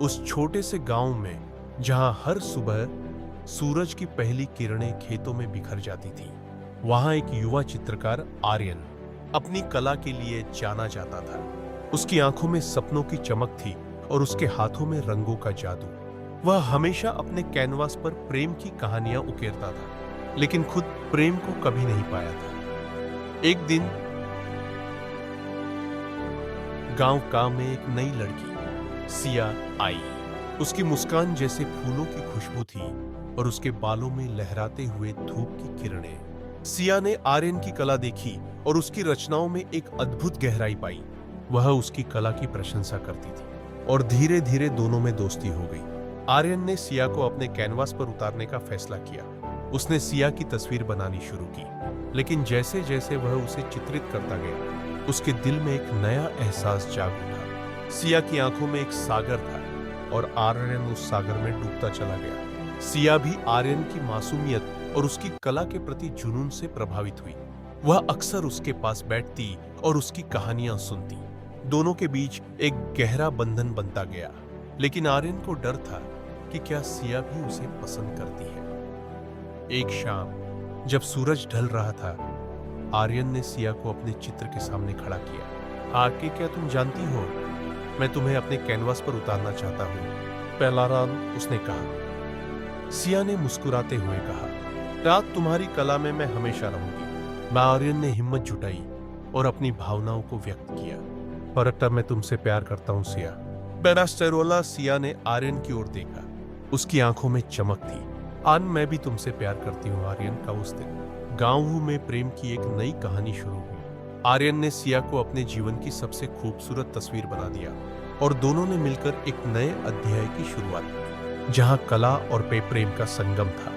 उस छोटे से गांव में जहां हर सुबह सूरज की पहली किरणें खेतों में बिखर जाती थी, वहां एक युवा चित्रकार आर्यन अपनी कला के लिए जाना जाता था। उसकी आंखों में सपनों की चमक थी और उसके हाथों में रंगों का जादू। वह हमेशा अपने कैनवास पर प्रेम की कहानियां उकेरता था, लेकिन खुद प्रेम को कभी नहीं पाया था। एक दिन गांव का में एक नई लड़की सिया आई। उसकी मुस्कान जैसे फूलों की खुशबू थी और उसके बालों में लहराते हुए धूप की किरणें। सिया ने आर्यन की कला देखी और उसकी रचनाओं में एक अद्भुत गहराई पाई। वह उसकी कला की प्रशंसा करती थी और धीरे धीरे दोनों में दोस्ती हो गई। आर्यन ने सिया को अपने कैनवास पर उतारने का फैसला किया। उसने सिया की तस्वीर बनानी शुरू की, लेकिन जैसे जैसे वह उसे चित्रित करता गया, उसके दिल में एक नया एहसास जाग उठा। सिया की आंखों में एक सागर था और आर्यन उस सागर में डूबता चला गया। सिया भी आर्यन की मासूमियत और उसकी कला के प्रति जुनून से प्रभावित हुई। वह अक्सर उसके पास बैठती और उसकी कहानियां सुनती। दोनों के बीच एक गहरा बंधन बनता गया, लेकिन आर्यन को डर था कि क्या सिया भी उसे पसंद करती है। एक शाम जब सूरज ढल रहा था, आर्यन ने सिया को अपने चित्र के सामने खड़ा किया। आके क्या तुम जानती हो, मैं तुम्हें अपने कैनवास पर उतारना चाहता हूं, पेलारान उसने कहा। सिया ने मुस्कुराते हुए कहा, रात तुम्हारी कला में मैं हमेशा रहूंगी। आर्यन ने हिम्मत जुटाई और अपनी भावनाओं को व्यक्त किया। पर तब मैं तुमसे प्यार करता हूं सिया। बेरास्टेरोला सिया ने आर्यन की ओर देखा। उसकी आंखों में चमक थी। आज मैं भी तुमसे प्यार करती हूं आर्यन का उस दिन गांव में प्रेम की एक नई कहानी शुरू हुई। आर्यन ने सिया को अपने जीवन की सबसे खूबसूरत तस्वीर बना दिया और दोनों ने मिलकर एक नए अध्याय की शुरुआत की, जहां कला और प्रेम का संगम था।